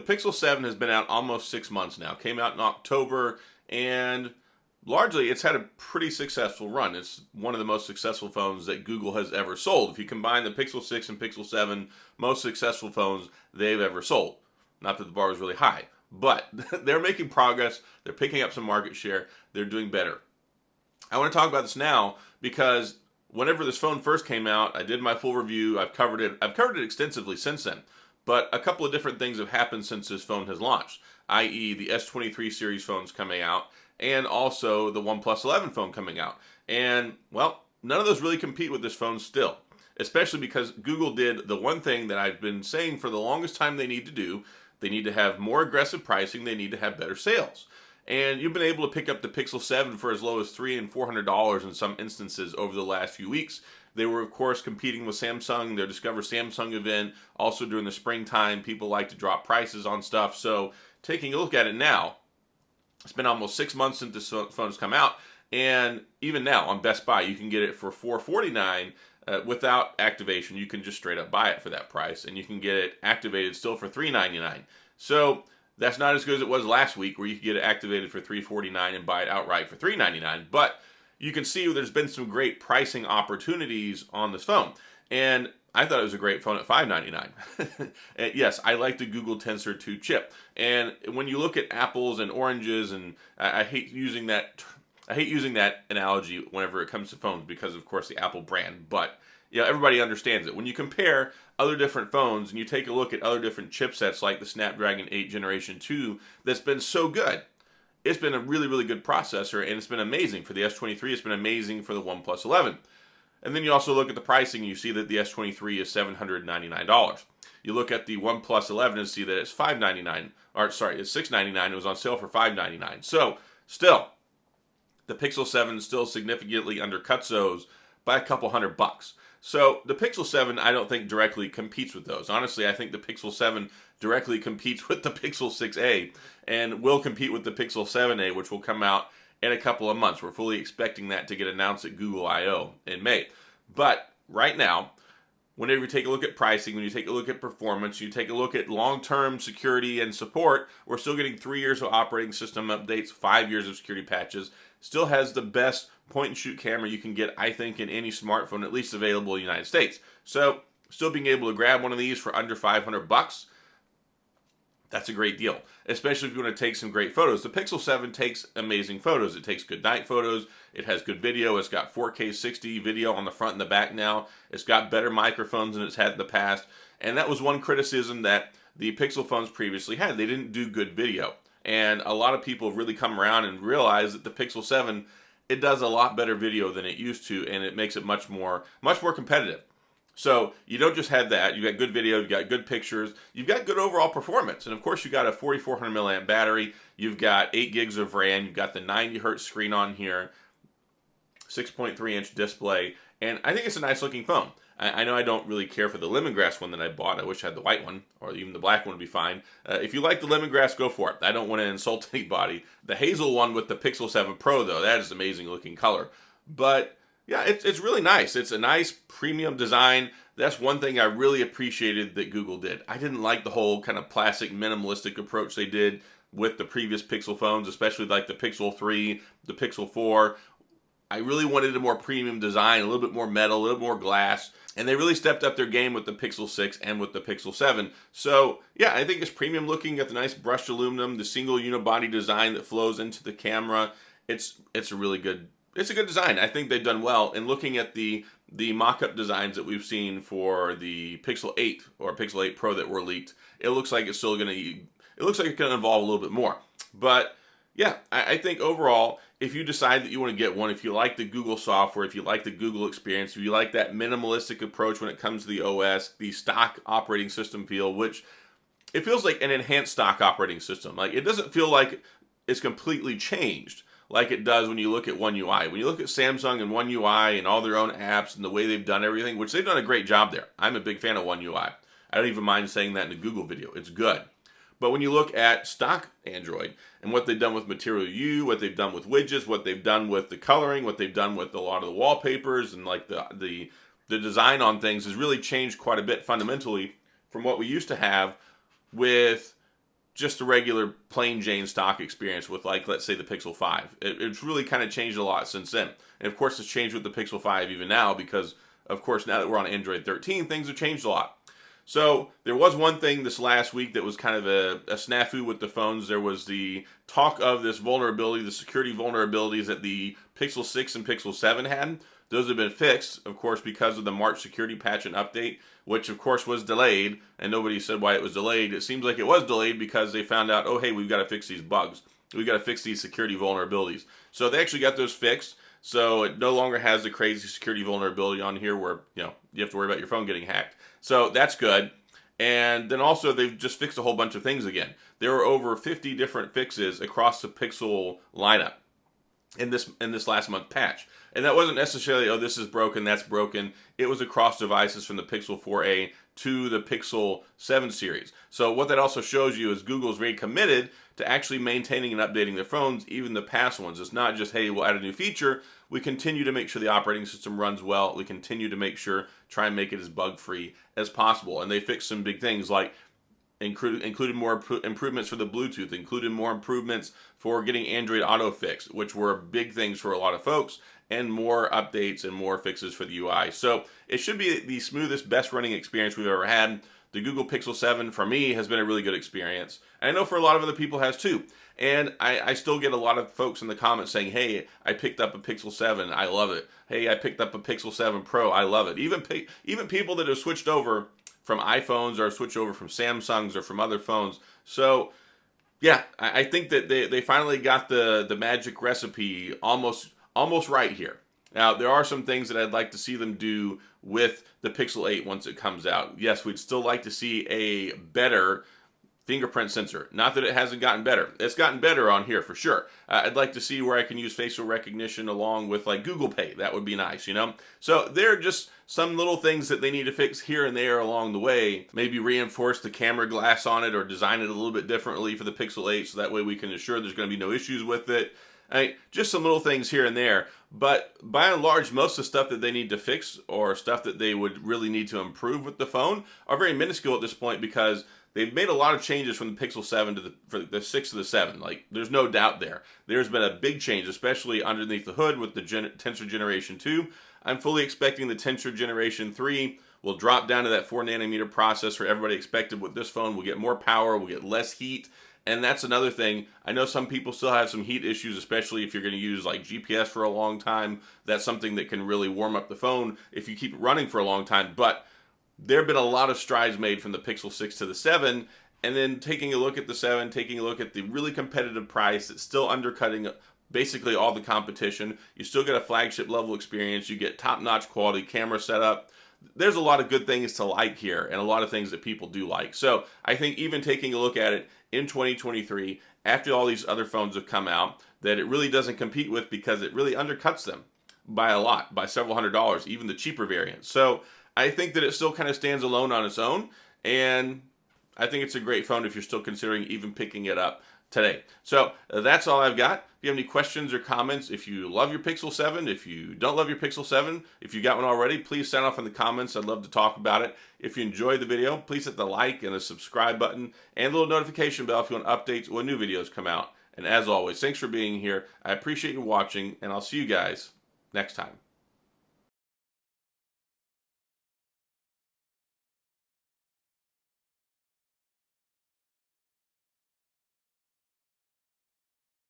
The Pixel 7 has been out almost 6 months now. Came out in October, and largely it's had a pretty successful run. It's one of the most successful phones that Google has ever sold. If you combine the Pixel 6 and Pixel 7, most successful phones they've ever sold. Not that the bar is really high, but they're making progress. They're picking up some market share. They're doing better. I want to talk about this now because whenever this phone first came out, I did my full review. I've covered it extensively since then. But a couple of different things have happened since this phone has launched, i.e. the S23 series phones coming out and also the OnePlus 11 phone coming out. And, well, none of those really compete with this phone still, especially because Google did the one thing that I've been saying for the longest time they need to do. They need to have more aggressive pricing. They need to have better sales. And you've been able to pick up the Pixel 7 for as low as $300 and $400 in some instances over the last few weeks. They were, of course, competing with Samsung, their Discover Samsung event. Also during the springtime, people like to drop prices on stuff. So taking a look at it now, it's been almost 6 months since this phone's come out. And even now on Best Buy, you can get it for $449 without activation. You can just straight up buy it for that price. And you can get it activated still for $399. So that's not as good as it was last week where you could get it activated for $349 and buy it outright for $399. But you can see there's been some great pricing opportunities on this phone. And I thought it was a great phone at $599. Yes, I like the Google Tensor 2 chip. And when you look at apples and oranges, and I hate using that analogy whenever it comes to phones because, of course, the Apple brand. But everybody understands it. When you compare other different phones and you take a look at other different chipsets like the Snapdragon 8 Generation 2 that's been so good, it's been a really, really good processor, and it's been amazing for the S23. It's been amazing for the OnePlus 11. And then you also look at the pricing, and you see that the S23 is $799. You look at the OnePlus 11 and see that it's $599, or sorry, it's $699. It was on sale for $599. So still, the Pixel 7 still significantly undercuts those by a couple $100. So the Pixel 7, I don't think directly competes with those. Honestly, I think the Pixel 7 directly competes with the Pixel 6a and will compete with the Pixel 7a, which will come out in a couple of months. We're fully expecting that to get announced at Google I/O in May. But right now, whenever you take a look at pricing, when you take a look at performance, you take a look at long-term security and support, we're still getting 3 years of operating system updates, 5 years of security patches. Still has the best point-and-shoot camera you can get, I think, in any smartphone, at least available in the United States. So, still being able to grab one of these for under $500, that's a great deal, especially if you want to take some great photos. The Pixel 7 takes amazing photos. It takes good night photos. It has good video. It's got 4K 60 video on the front and the back now. It's got better microphones than it's had in the past. And that was one criticism that the Pixel phones previously had. They didn't do good video. And a lot of people have really come around and realized that the Pixel 7, it does a lot better video than it used to, and it makes it much more competitive. So you don't just have that. You've got good video, you've got good pictures, you've got good overall performance. And of course, you've got a 4,400 milliamp battery, you've got 8 gigs of RAM, you've got the 90 hertz screen on here, 6.3 inch display, and I think it's a nice looking phone. I know I don't really care for the lemongrass one that I bought. I wish I had the white one, or even the black one would be fine. If you like the lemongrass, go for it. I don't want to insult anybody. The hazel one with the Pixel 7 Pro, though, that is amazing looking color. But yeah, it's really nice. It's a nice premium design. That's one thing I really appreciated that Google did. I didn't like the whole kind of plastic minimalistic approach they did with the previous Pixel phones, especially like the Pixel 3, the Pixel 4. I really wanted a more premium design, a little bit more metal, a little more glass. And they really stepped up their game with the Pixel 6 and with the Pixel 7. So, yeah, I think it's premium looking. Got the nice brushed aluminum, the single unibody design that flows into the camera. It's a really good, it's a good design. I think they've done well. And looking at the mock-up designs that we've seen for the Pixel 8 or Pixel 8 Pro that were leaked, it looks like it's still going to, it looks like it's going to evolve a little bit more. But yeah, I think overall, if you decide that you want to get one, if you like the Google software, if you like the Google experience, if you like that minimalistic approach when it comes to the OS, the stock operating system feel, which it feels like an enhanced stock operating system. Like, it doesn't feel like it's completely changed like it does when you look at One UI. When you look at Samsung and One UI and all their own apps and the way they've done everything, which they've done a great job there. I'm a big fan of One UI. I don't even mind saying that in a Google video. It's good. But when you look at stock Android and what they've done with Material U, what they've done with widgets, what they've done with the coloring, what they've done with a lot of the wallpapers, and like the design on things has really changed quite a bit fundamentally from what we used to have with just a regular plain Jane stock experience with, like, let's say the Pixel 5. It's really kind of changed a lot since then. And of course, it's changed with the Pixel 5 even now because, of course, now that we're on Android 13, things have changed a lot. So there was one thing this last week that was kind of a snafu with the phones. There was the talk of this vulnerability, the security vulnerabilities that the Pixel 6 and Pixel 7 had. Those have been fixed, of course, because of the March security patch and update, which of course was delayed, and nobody said why it was delayed. It seems like it was delayed because they found out, oh hey, we've got to fix these bugs. We've got to fix these security vulnerabilities. So they actually got those fixed. So it no longer has the crazy security vulnerability on here where, you know, you have to worry about your phone getting hacked. So that's good. And then also they've just fixed a whole bunch of things again. There were over 50 different fixes across the Pixel lineup in this last month patch. And that wasn't necessarily, oh, this is broken, that's broken. It was across devices from the Pixel 4a to the Pixel 7 series. So what that also shows you is Google's very committed to actually maintaining and updating their phones, even the past ones. It's not just, hey, we'll add a new feature. We continue to make sure the operating system runs well. We continue to make sure, try and make it as bug-free as possible. And they fixed some big things like included more improvements for the Bluetooth, included more improvements for getting Android Auto fixed, which were big things for a lot of folks, and more updates and more fixes for the UI. So it should be the smoothest, best running experience we've ever had. The Google Pixel 7, for me, has been a really good experience. And I know for a lot of other people has too. And I still get a lot of folks in the comments saying, hey, I picked up a Pixel 7, I love it. Hey, I picked up a Pixel 7 Pro, I love it. Even people that have switched over from iPhones or switched over from Samsungs or from other phones. So yeah, I think that they finally got the magic recipe almost right here. Now, there are some things that I'd like to see them do with the Pixel 8 once it comes out. Yes, we'd still like to see a better fingerprint sensor. Not that it hasn't gotten better. It's gotten better on here for sure. I'd like to see where I can use facial recognition along with like Google Pay. That would be nice, you know? So there are just some little things that they need to fix here and there along the way. Maybe reinforce the camera glass on it or design it a little bit differently for the Pixel 8 so that way we can assure there's going to be no issues with it. Just some little things here and there, but by and large, most of the stuff that they need to fix or stuff that they would really need to improve with the phone are very minuscule at this point because they've made a lot of changes from the Pixel 7 to the 6 to the 7. Like, there's no doubt there. There's been a big change, especially underneath the hood with the Tensor Generation 2. I'm fully expecting the Tensor Generation 3 will drop down to that 4nm processor everybody expected with this phone. We'll get more power, we'll get less heat. And that's another thing. I know some people still have some heat issues, especially if you're going to use like GPS for a long time. That's something that can really warm up the phone if you keep it running for a long time. But there have been a lot of strides made from the Pixel 6 to the 7. And then taking a look at the 7, taking a look at the really competitive price, it's still undercutting basically all the competition. You still get a flagship level experience. You get top-notch quality camera setup. There's a lot of good things to like here and a lot of things that people do like. So I think even taking a look at it in 2023, after all these other phones have come out, that it really doesn't compete with because it really undercuts them by a lot, by several $100s, even the cheaper variants. So I think that it still kind of stands alone on its own, and I think it's a great phone if you're still considering even picking it up today. So that's all I've got. If you have any questions or comments, if you love your Pixel 7, if you don't love your Pixel 7, if you got one already, please sign off in the comments. I'd love to talk about it. If you enjoyed the video, please hit the like and the subscribe button and the little notification bell if you want updates when new videos come out. And as always, thanks for being here. I appreciate you watching, and I'll see you guys next time.